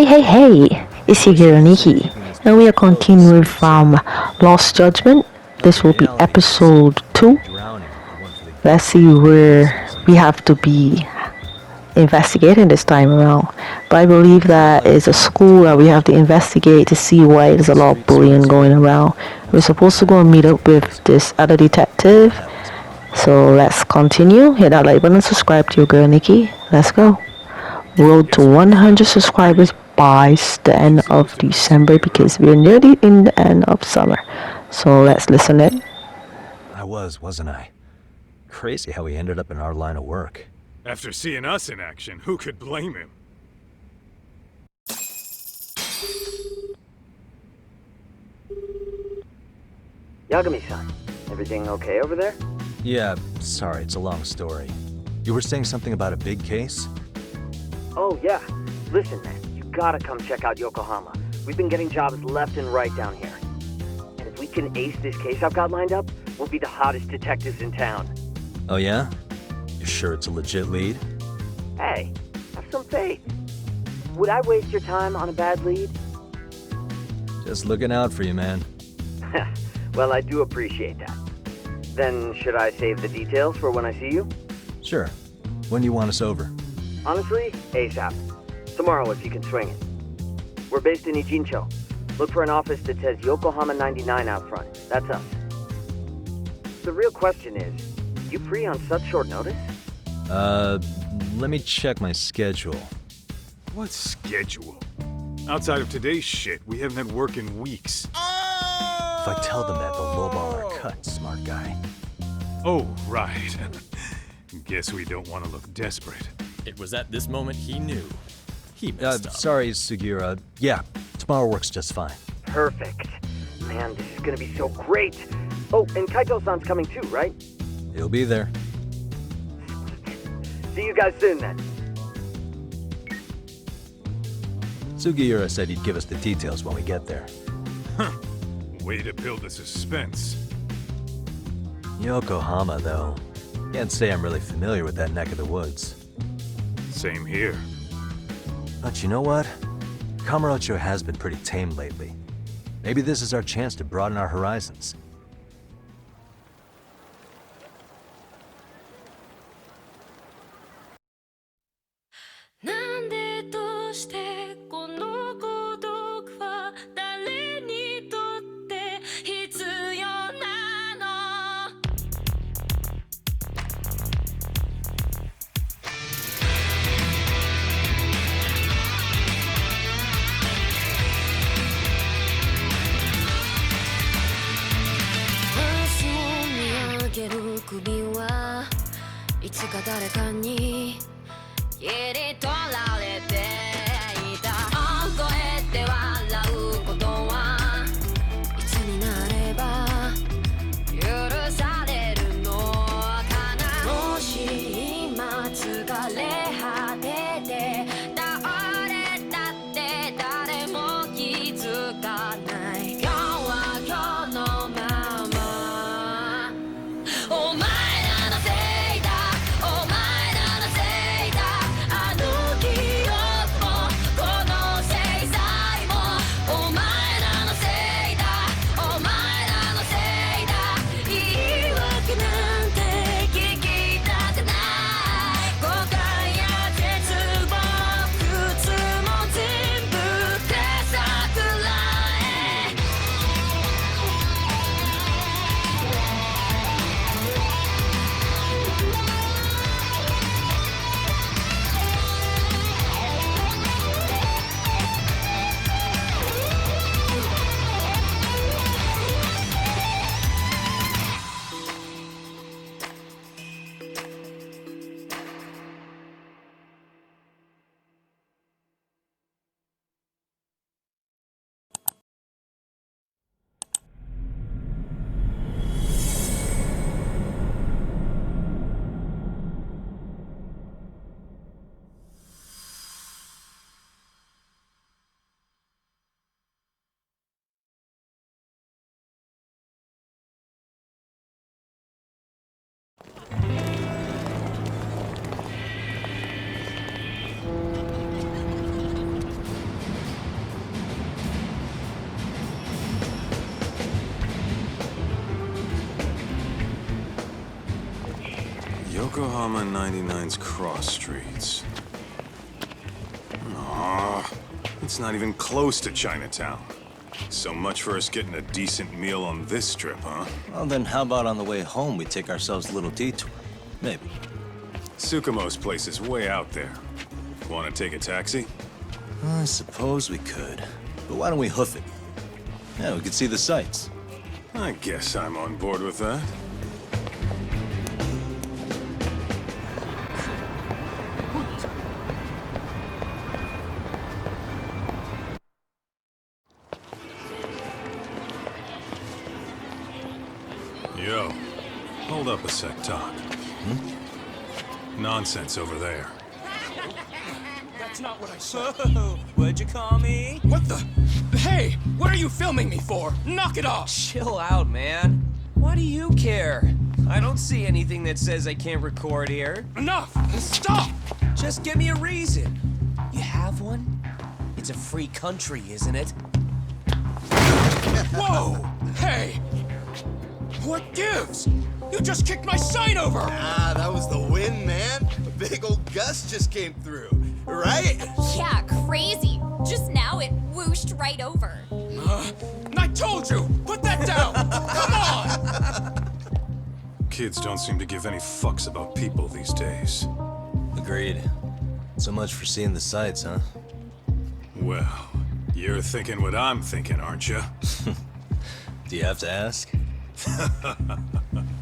Hey, it's Hironika, and we are continuing from Lost Judgment. This will be episode 2. Let's see where we have to be investigating this time around. But I believe that is a school that we have to investigate to see why there's a lot of bullying going around. We're supposed to go and meet up with this other detective. So let's continue. Hit that like button, subscribe to your girl Nikki. Let's go. Road to 100 subscribers by the end of December because we're nearly in the end of summer. So let's listen in. Wasn't I? Crazy how he ended up in our line of work. After seeing us in action, who could blame him? Yagami-san, everything okay over there? Yeah, sorry, it's a long story. You were saying something about a big case? Oh, yeah. Listen, man, you gotta come check out Yokohama. We've been getting jobs left and right down here. And if we can ace this case I've got lined up, we'll be the hottest detectives in town. Oh yeah? You sure it's a legit lead? Hey, have some faith. Would I waste your time on a bad lead? Just looking out for you, man. Well, I do appreciate that. Then should I save the details for when I see you? Sure. When do you want us over? Honestly, ASAP. Tomorrow if you can swing it. We're based in Ijincho. Look for an office that says Yokohama 99 out front. That's us. The real question is, you free on such short notice? Let me check my schedule. What schedule? Outside of today's shit, we haven't had work in weeks. If I tell them that, they'll lowball our cut, smart guy. Oh, right. Guess we don't want to look desperate. It was at this moment he knew. He messed up. Sorry, Sugiura. Yeah, tomorrow works just fine. Perfect. Man, this is gonna be so great. Oh, and Kaito-san's coming too, right? He'll be there. See you guys soon then. Sugiura said he'd give us the details when we get there. Way to build the suspense. Yokohama, though. Can't say I'm really familiar with that neck of the woods. Same here. But you know what? Kamurocho has been pretty tame lately. Maybe this is our chance to broaden our horizons. Yokohama 99's cross streets. Aw, it's not even close to Chinatown. So much for us getting a decent meal on this strip, huh? Well, then how about on the way home we take ourselves a little detour? Maybe. Tsukumo's place is way out there. Want to take a taxi? I suppose we could. But why don't we hoof it? Yeah, we could see the sights. I guess I'm on board with that. Yo, hold up a sec, Doc. Nonsense over there. That's not what I said. What'd you call me? What the? Hey, what are you filming me for? Knock it off! Chill out, man. Why do you care? I don't see anything that says I can't record here. Enough! Stop! Just give me a reason. You have one? It's a free country, isn't it? Whoa! Hey! What gives? You just kicked my sign over! Ah, that was the wind, man. A big old gust just came through, right? Yeah, crazy. Just now it whooshed right over. I told you! Put that down! Come on! Kids don't seem to give any fucks about people these days. Agreed. So much for seeing the sights, huh? Well, you're thinking what I'm thinking, aren't you? Do you have to ask?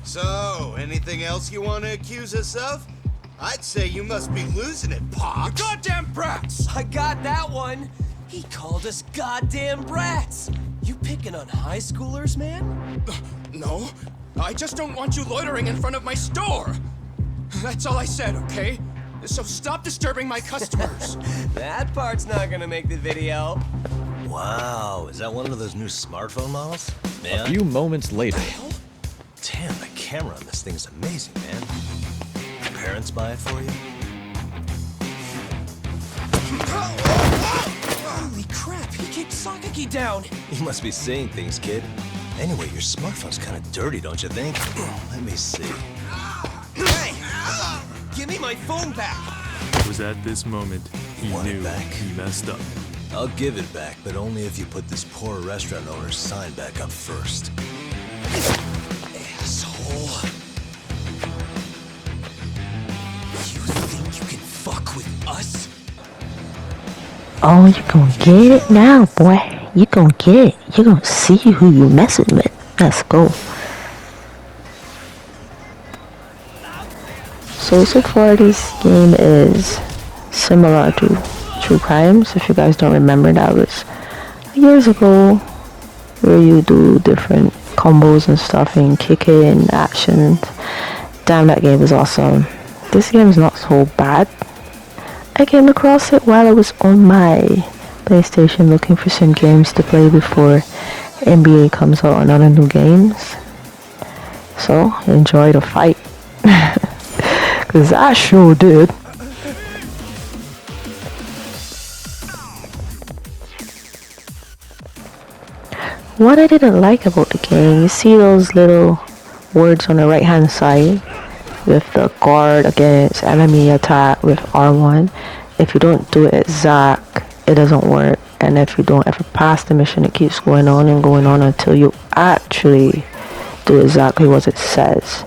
So, anything else you want to accuse us of? I'd say you must be losing it, Pops. You goddamn brats! I got that one. He called us goddamn brats. You picking on high schoolers, man? No, I just don't want you loitering in front of my store. That's all I said, okay? So stop disturbing my customers. That part's not gonna make the video. Wow, is that one of those new smartphone models? A Man, few moments later. damn, the camera on this thing is amazing, man. Your parents buy it for you? Holy crap, he kicked Sakaki down. You must be seeing things, kid. Anyway, your smartphone's kind of dirty, don't you think? Let me see. Hey! Give me my phone back! It was at this moment he Want it knew back? he messed up. I'll give it back, but only if you put this poor restaurant owner's sign back up first. Asshole. You think you can fuck with us? Oh, you gonna get it now, boy. You gonna get it. You gonna see who you messing with. Let's go. So far this game is similar to Tru Crimes. If you guys don't remember, that was years ago, where you do different combos and stuff and kick it and actions. Damn, that game was awesome. This game is not so bad. I came across it while I was on my PlayStation looking for some games to play before NBA comes out on other new games. So enjoy the fight. Cause I sure did. What I didn't like about the game, you see those little words on the right hand side with the guard against enemy attack with R1. If you don't do it exact, it doesn't work. And if you don't ever pass the mission, it keeps going on and going on until you actually do exactly what it says.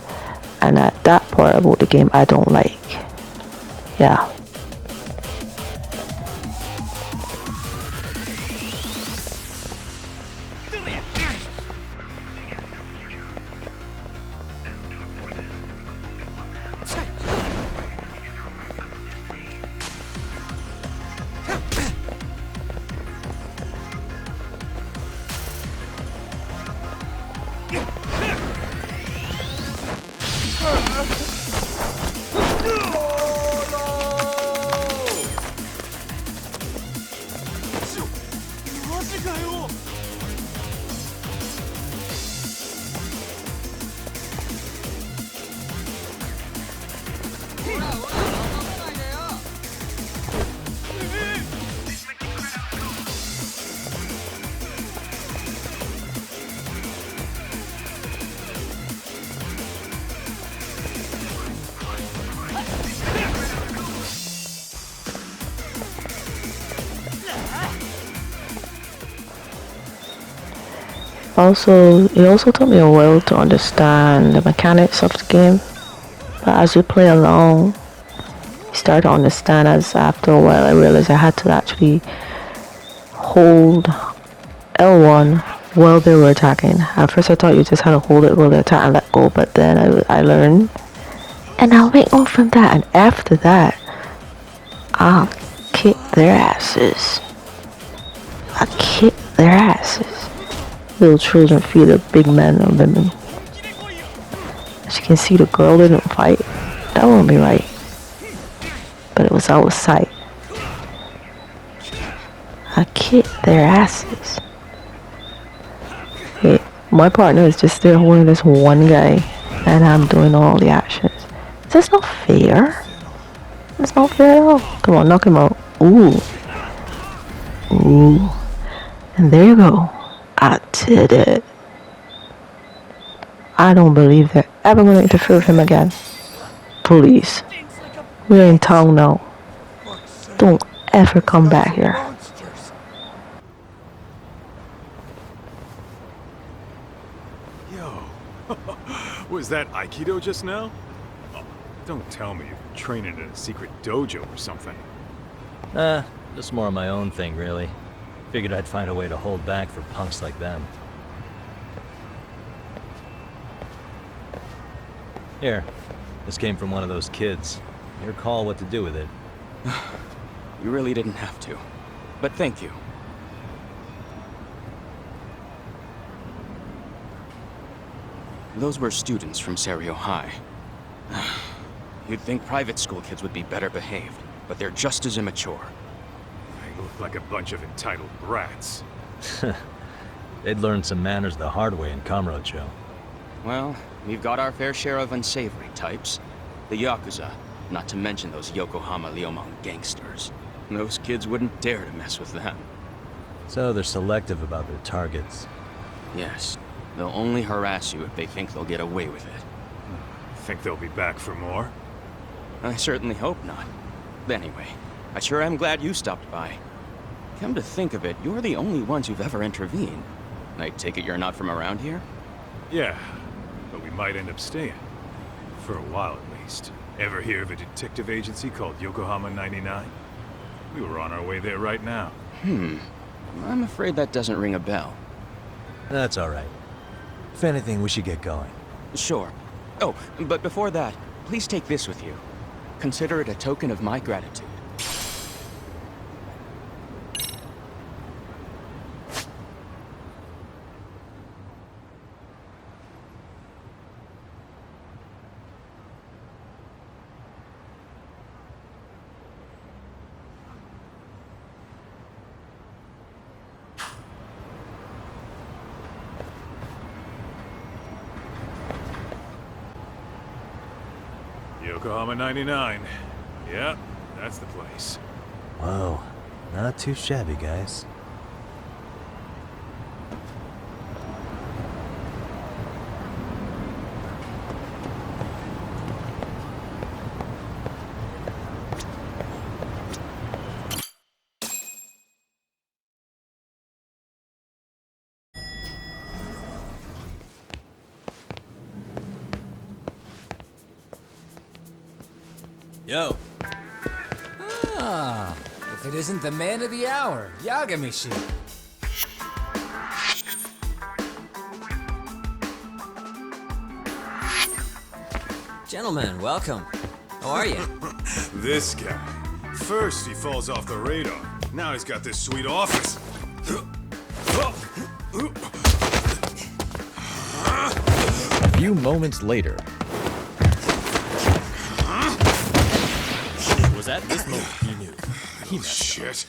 And that part about the game I don't like. Yeah. Also, it also took me a while to understand the mechanics of the game. But as you play along, you start to understand. As after a while, I realized I had to actually hold L1 while they were attacking. At first, I thought you just had to hold it while they attack and let go. But then I learned, and I went on from that. And after that, I kicked their asses. I kicked their asses. Little children fear the big men and women. As you can see, the girl didn't fight. That wouldn't be right. But it was out of sight. I kicked their asses. Hey, my partner is just there holding this one guy, and I'm doing all the actions. That's not fair. That's not fair at all. Come on, knock him out. Ooh. Ooh. And there you go. I did it. I don't believe they're ever going to interfere with him again. Please. We're in town now. Don't ever come back here. Yo, was that Aikido just now? Oh, don't tell me you're training in a secret dojo or something. Just more of my own thing, really. Figured I'd find a way to hold back for punks like them. Here, this came from one of those kids. Your call what to do with it. You really didn't have to. But thank you. Those were students from Serio High. You'd think private school kids would be better behaved, but they're just as immature. They look like a bunch of entitled brats. They'd learned some manners the hard way in Kamurocho. Well, we've got our fair share of unsavory types. The Yakuza, not to mention those Yokohama Liomang gangsters. Those kids wouldn't dare to mess with them. So they're selective about their targets. Yes, they'll only harass you if they think they'll get away with it. Think they'll be back for more? I certainly hope not. Anyway, I sure am glad you stopped by. Come to think of it, you're the only ones who've ever intervened. I take it you're not from around here? Yeah, but we might end up staying. For a while at least. Ever hear of a detective agency called Yokohama 99? We were on our way there right now. I'm afraid that doesn't ring a bell. That's alright. If anything, we should get going. Sure. Oh, but before that, please take this with you. Consider it a token of my gratitude. Yokohama 99. Yeah, that's the place. Whoa, not too shabby, guys. Yo. Ah, if it isn't the man of the hour, Yagamishi. Gentlemen, welcome. How are you? This guy. First he falls off the radar. Now he's got this sweet office. A few moments later. It was at this moment he knew. He messed up. Shit.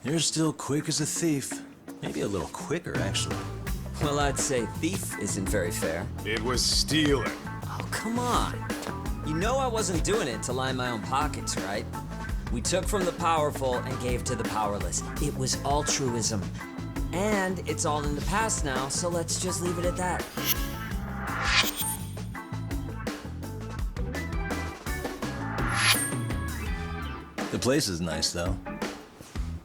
You're still quick as a thief. Maybe a little quicker, actually. Well, I'd say thief isn't very fair. It was stealing. Oh, come on. You know I wasn't doing it to line my own pockets, right? We took from the powerful and gave to the powerless. It was altruism. And it's all in the past now, so let's just leave it at that. The place is nice, though.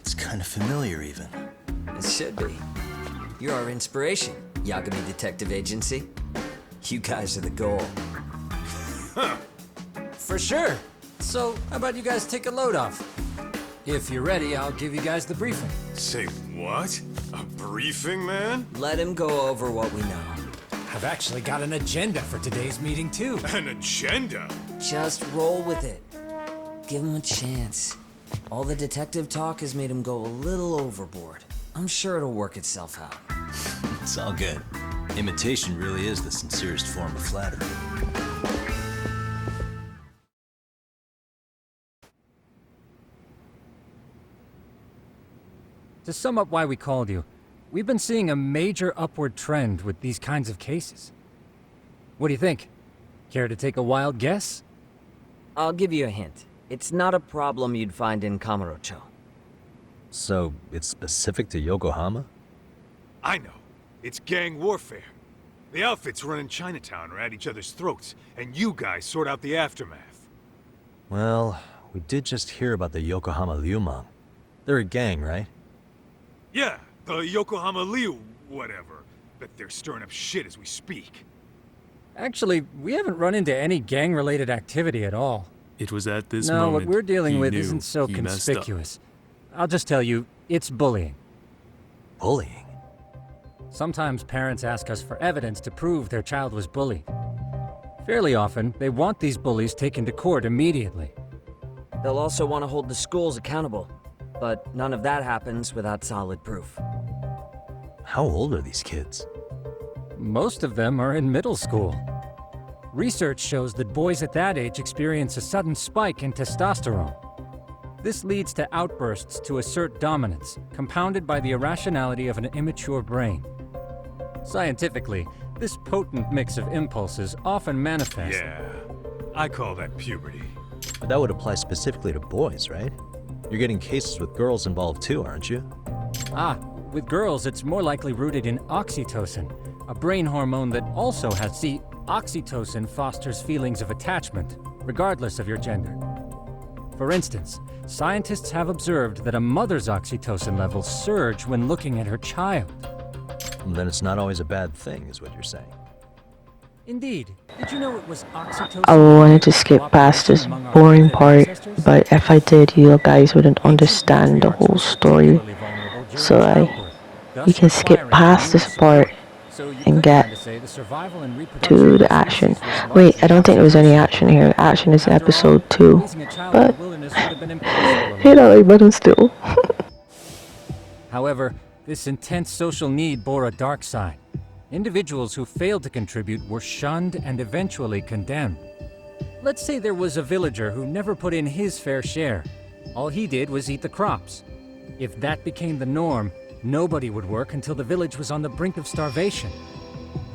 It's kind of familiar, even. It should be. You're our inspiration. Yagami Detective Agency? You guys are the goal. For sure. So, how about you guys take a load off? If you're ready, I'll give you guys the briefing. Say what? A briefing, man? Let him go over what we know. I've actually got an agenda for today's meeting, too. An agenda? Just roll with it. Give him a chance. All the detective talk has made him go a little overboard. I'm sure it'll work itself out. It's all good. Imitation really is the sincerest form of flattery. To sum up why we called you, we've been seeing a major upward trend with these kinds of cases. What do you think? Care to take a wild guess? I'll give you a hint. It's not a problem you'd find in Kamurocho. So, it's specific to Yokohama? I know. It's gang warfare. The outfits running Chinatown are at each other's throats, and you guys sort out the aftermath. Well, we did just hear about the Yokohama Liumang. They're a gang, right? Yeah, the Yokohama Liu, whatever. Bet they're stirring up shit as we speak. Actually, we haven't run into any gang-related activity at all. It was at this No, moment what we're dealing he with knew isn't so he messed up. conspicuous. I'll just tell you, it's bullying. Bullying? Sometimes parents ask us for evidence to prove their child was bullied. Fairly often, they want these bullies taken to court immediately. They'll also want to hold the schools accountable, but none of that happens without solid proof. How old are these kids? Most of them are in middle school. Research shows that boys at that age experience a sudden spike in testosterone. This leads to outbursts to assert dominance, compounded by the irrationality of an immature brain. Scientifically, this potent mix of impulses often manifests. Yeah, I call that puberty. But that would apply specifically to boys, right? You're getting cases with girls involved too, aren't you? Ah, with girls it's more likely rooted in oxytocin, a brain hormone that also has... See, oxytocin fosters feelings of attachment, regardless of your gender. For instance, scientists have observed that a mother's oxytocin levels surge when looking at her child. Then it's not always a bad thing, is what you're saying. Indeed. Did you know it was oxytocin? I wanted to skip past this boring part, but if I did, you guys wouldn't understand the whole story. So we can skip past this part and get to the action. Wait, I don't think there was any action here. Action is episode 2, but but still. However, this intense social need bore a dark side. Individuals who failed to contribute were shunned and eventually condemned. Let's say there was a villager who never put in his fair share. All he did was eat the crops. If that became the norm, nobody would work until the village was on the brink of starvation.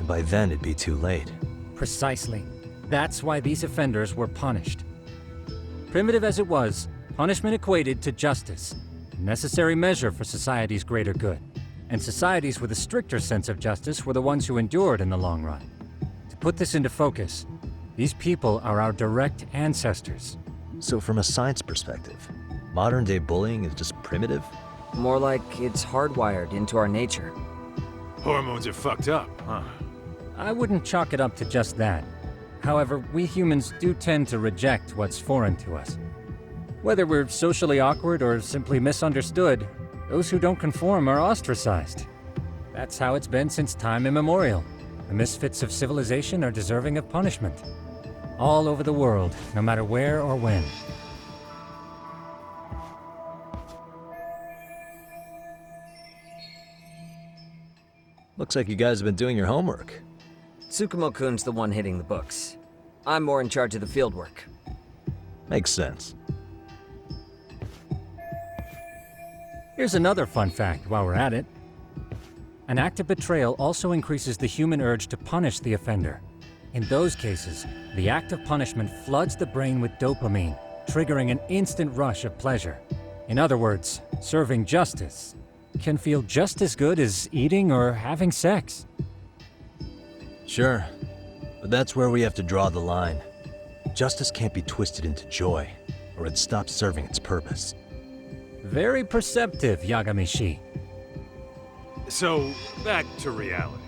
And by then it'd be too late. Precisely. That's why these offenders were punished. Primitive as it was, punishment equated to justice, a necessary measure for society's greater good. And societies with a stricter sense of justice were the ones who endured in the long run. To put this into focus, these people are our direct ancestors. So from a science perspective, modern-day bullying is just primitive? More like it's hardwired into our nature. Hormones are fucked up, huh? I wouldn't chalk it up to just that. However, we humans do tend to reject what's foreign to us. Whether we're socially awkward or simply misunderstood, those who don't conform are ostracized. That's how it's been since time immemorial. The misfits of civilization are deserving of punishment. All over the world, no matter where or when. Looks like you guys have been doing your homework. Tsukumo-kun's the one hitting the books. I'm more in charge of the fieldwork. Makes sense. Here's another fun fact while we're at it. An act of betrayal also increases the human urge to punish the offender. In those cases, the act of punishment floods the brain with dopamine, triggering an instant rush of pleasure. In other words, serving justice can feel just as good as eating or having sex. Sure, but that's where we have to draw the line. Justice can't be twisted into joy, or it stops serving its purpose. Very perceptive, Yagami-shi. So, back to reality.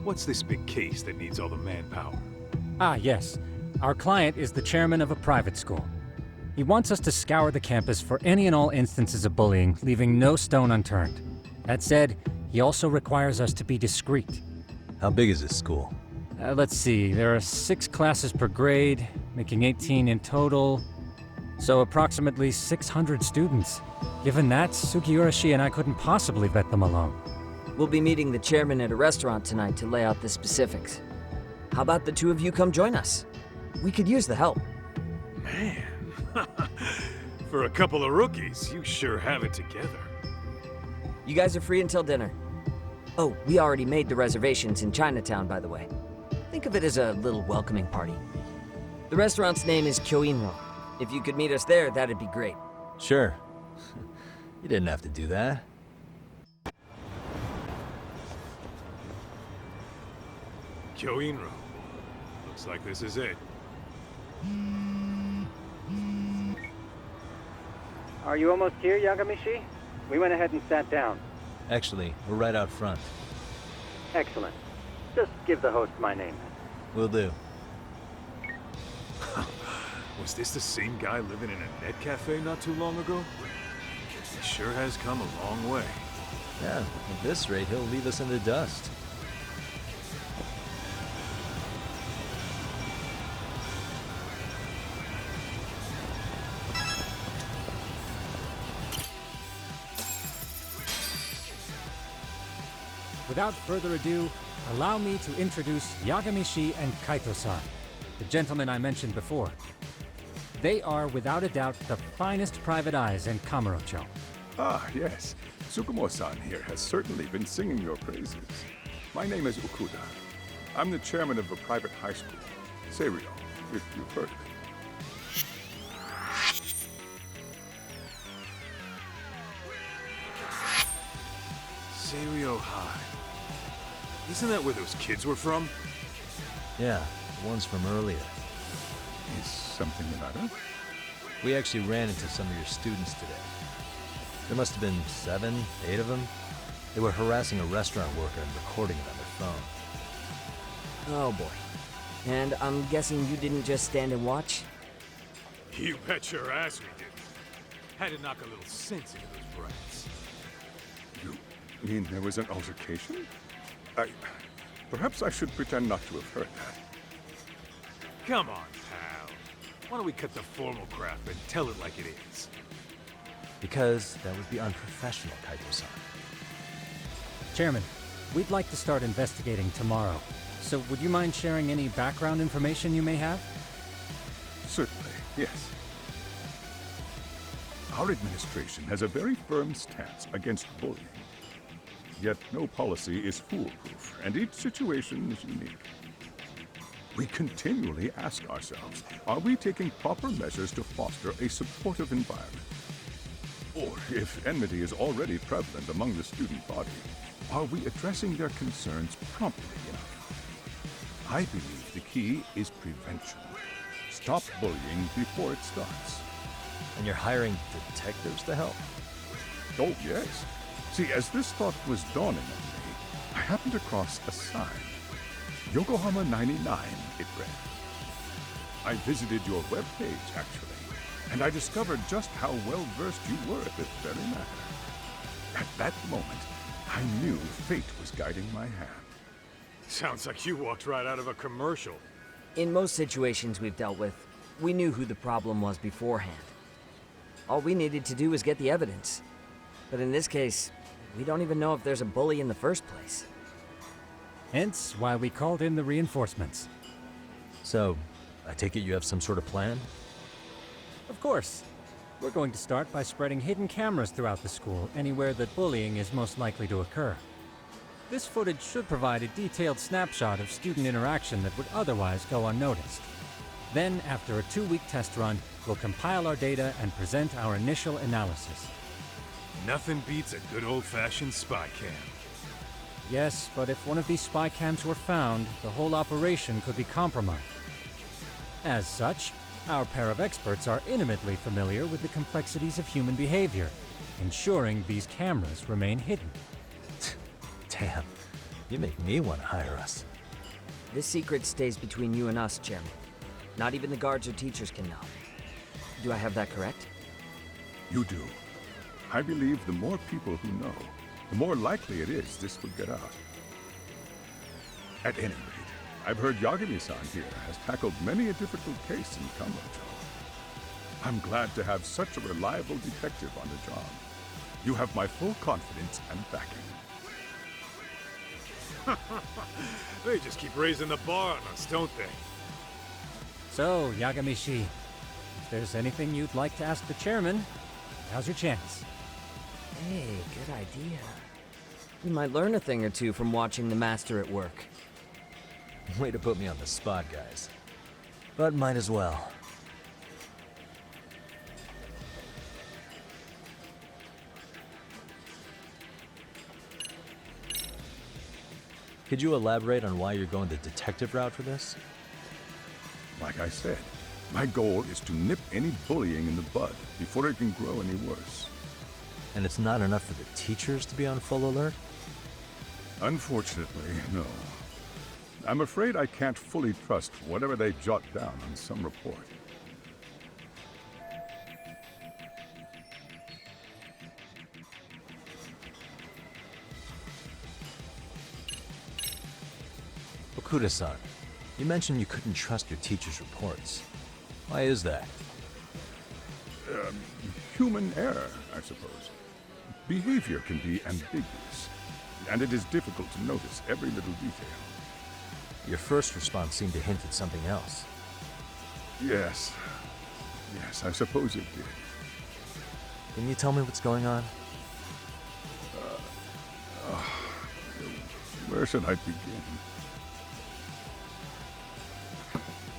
What's this big case that needs all the manpower? Ah, yes. Our client is the chairman of a private school. He wants us to scour the campus for any and all instances of bullying, leaving no stone unturned. That said, he also requires us to be discreet. How big is this school? Let's see, there are 6 classes per grade, making 18 in total. So approximately 600 students. Given that, Sugiurashi and I couldn't possibly vet them alone. We'll be meeting the chairman at a restaurant tonight to lay out the specifics. How about the two of you come join us? We could use the help. Man, for a couple of rookies, you sure have it together. You guys are free until dinner. Oh, we already made the reservations in Chinatown, by the way. Think of it as a little welcoming party. The restaurant's name is Kyoinro. If you could meet us there, that'd be great. Sure. You didn't have to do that. Kyoinro. Looks like this is it. Are you almost here, Yagamishi? We went ahead and sat down. Actually, we're right out front. Excellent. Just give the host my name. Will do. Was this the same guy living in a net cafe not too long ago? He sure has come a long way. Yeah, at this rate, he'll leave us in the dust. Without further ado, allow me to introduce Yagamishi and Kaito-san, the gentlemen I mentioned before. They are, without a doubt, the finest private eyes in Kamurocho. Ah, yes. Tsukumo-san here has certainly been singing your praises. My name is Ukuda. I'm the chairman of a private high school, Seiryo, if you've heard of it. Seiryo High. Isn't that where those kids were from? Yeah, the ones from earlier. Is something the matter? We actually ran into some of your students today. There must have been 7, 8 of them. They were harassing a restaurant worker and recording it on their phone. Oh boy. And I'm guessing you didn't just stand and watch? You bet your ass we did. Had to knock a little sense into those brats. You mean there was an altercation? Perhaps I should pretend not to have heard that. Come on, pal. Why don't we cut the formal crap and tell it like it is? Because that would be unprofessional, Kaito-san. Chairman, we'd like to start investigating tomorrow. So would you mind sharing any background information you may have? Certainly, yes. Our administration has a very firm stance against bullying. Yet no policy is foolproof, and each situation is unique. We continually ask ourselves, are we taking proper measures to foster a supportive environment? Or, if enmity is already prevalent among the student body, are we addressing their concerns promptly enough? I believe the key is prevention. Stop bullying before it starts. And you're hiring detectives to help? Oh, yes. See, as this thought was dawning on me, I happened across a sign. Yokohama 99, it read. I visited your webpage, actually, and I discovered just how well-versed you were at this very matter. At that moment, I knew fate was guiding my hand. Sounds like you walked right out of a commercial. In most situations we've dealt with, we knew who the problem was beforehand. All we needed to do was get the evidence. But in this case, we don't even know if there's a bully in the first place. Hence why we called in the reinforcements. So, I take it you have some sort of plan? Of course. We're going to start by spreading hidden cameras throughout the school, anywhere that bullying is most likely to occur. This footage should provide a detailed snapshot of student interaction that would otherwise go unnoticed. Then, after a 2-week test run, we'll compile our data and present our initial analysis. Nothing beats a good old-fashioned spy cam. Yes, but if one of these spy cams were found, the whole operation could be compromised. As such, our pair of experts are intimately familiar with the complexities of human behavior, ensuring these cameras remain hidden. Damn. You make me want to hire us. This secret stays between you and us, Chairman. Not even the guards or teachers can know. Do I have that correct? You do. I believe the more people who know, the more likely it is this will get out. At any rate, I've heard Yagami-san here has tackled many a difficult case in Kamurocho. I'm glad to have such a reliable detective on the job. You have my full confidence and backing. They just keep raising the bar on us, don't they? So, Yagami-shi, if there's anything you'd like to ask the chairman, now's your chance. Hey, good idea. You might learn a thing or two from watching the master at work. Way to put me on the spot, guys. But might as well. Could you elaborate on why you're going the detective route for this? Like I said, my goal is to nip any bullying in the bud before it can grow any worse. And it's not enough for the teachers to be on full alert? Unfortunately, no. I'm afraid I can't fully trust whatever they jot down on some report. Okuda-san, you mentioned you couldn't trust your teacher's reports. Why is that? Human error, I suppose. Behavior can be ambiguous, and it is difficult to notice every little detail. Your first response seemed to hint at something else. Yes. Yes, I suppose it did. Can you tell me what's going on? Where should I begin?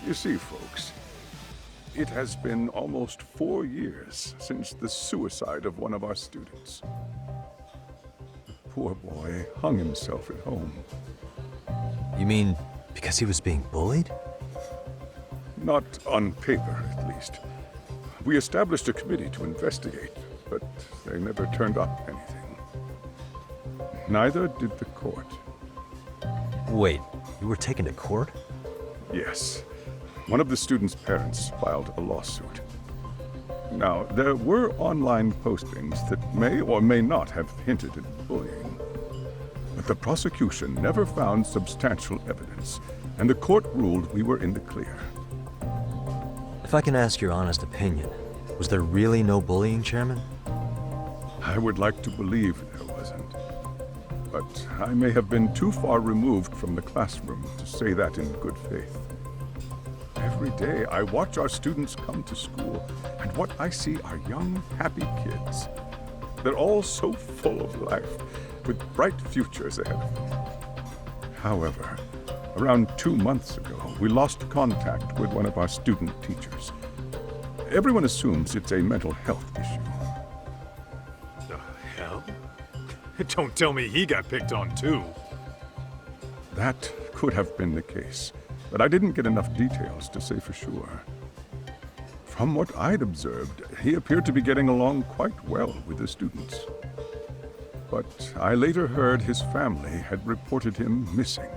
You see, folks, it has been almost 4 years since the suicide of one of our students. The poor boy hung himself at home. You mean because he was being bullied? Not on paper, at least. We established a committee to investigate, but they never turned up anything. Neither did the court. Wait, you were taken to court? Yes. One of the students' parents filed a lawsuit. Now, there were online postings that may or may not have hinted at bullying. But the prosecution never found substantial evidence, and the court ruled we were in the clear. If I can ask your honest opinion, was there really no bullying, Chairman? I would like to believe there wasn't. But I may have been too far removed from the classroom to say that in good faith. Every day I watch our students come to school, and what I see are young, happy kids. They're all so full of life, with bright futures ahead of them. However, around 2 months ago, we lost contact with one of our student teachers. Everyone assumes it's a mental health issue. The hell? Don't tell me he got picked on too. That could have been the case, but I didn't get enough details to say for sure. From what I'd observed, he appeared to be getting along quite well with the students. But I later heard his family had reported him missing.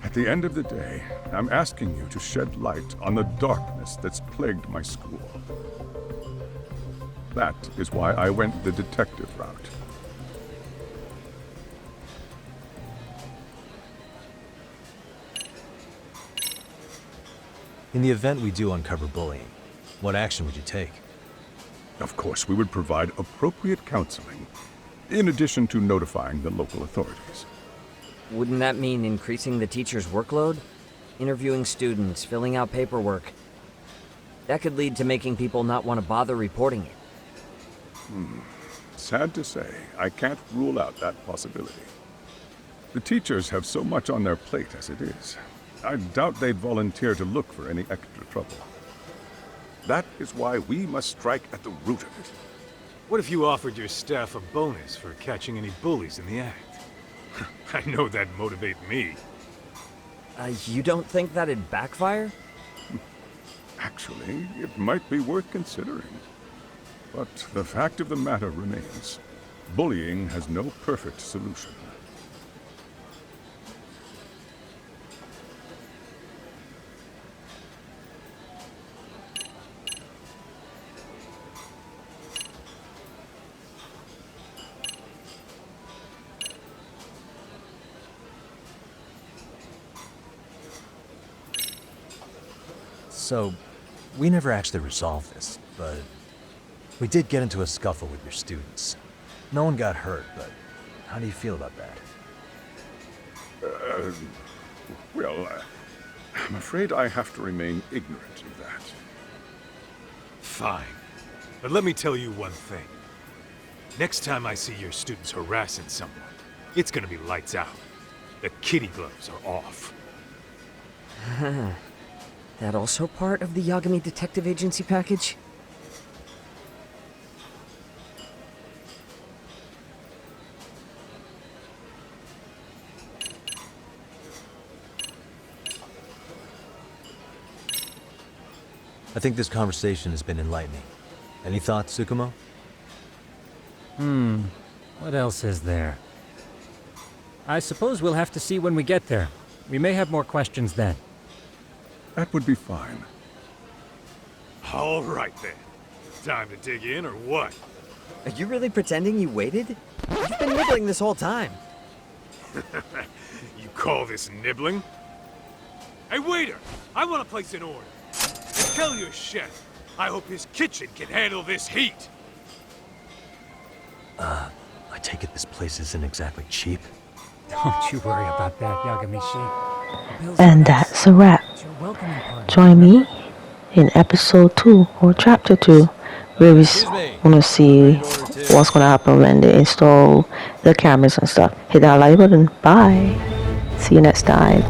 At the end of the day, I'm asking you to shed light on the darkness that's plagued my school. That is why I went the detective route. In the event we do uncover bullying, what action would you take? Of course, we would provide appropriate counseling, in addition to notifying the local authorities. Wouldn't that mean increasing the teacher's workload? Interviewing students, filling out paperwork. That could lead to making people not want to bother reporting it. Sad to say, I can't rule out that possibility. The teachers have so much on their plate as it is. I doubt they'd volunteer to look for any extra trouble. That is why we must strike at the root of it. What if you offered your staff a bonus for catching any bullies in the act? I know that'd motivate me. You don't think that'd backfire? Actually, it might be worth considering. But the fact of the matter remains, bullying has no perfect solution. So, we never actually resolved this, but we did get into a scuffle with your students. No one got hurt, but how do you feel about that? Well, I'm afraid I have to remain ignorant of that. Fine. But let me tell you one thing. Next time I see your students harassing someone, it's gonna be lights out. The kitty gloves are off. That also part of the Yagami Detective Agency package? I think this conversation has been enlightening. Any thoughts, Tsukumo? What else is there? I suppose we'll have to see when we get there. We may have more questions then. That would be fine. All right then. Time to dig in or what? Are you really pretending you waited? You've been nibbling this whole time. You call this nibbling? Hey waiter! I want to place an order. And tell your chef, I hope his kitchen can handle this heat. I take it this place isn't exactly cheap? Don't you worry about that, Yagami-shi. And that's a wrap. Join me in episode 2 or chapter 2, where we want to see what's going to happen when they install the cameras and stuff. Hit that like button. Bye. See you next time.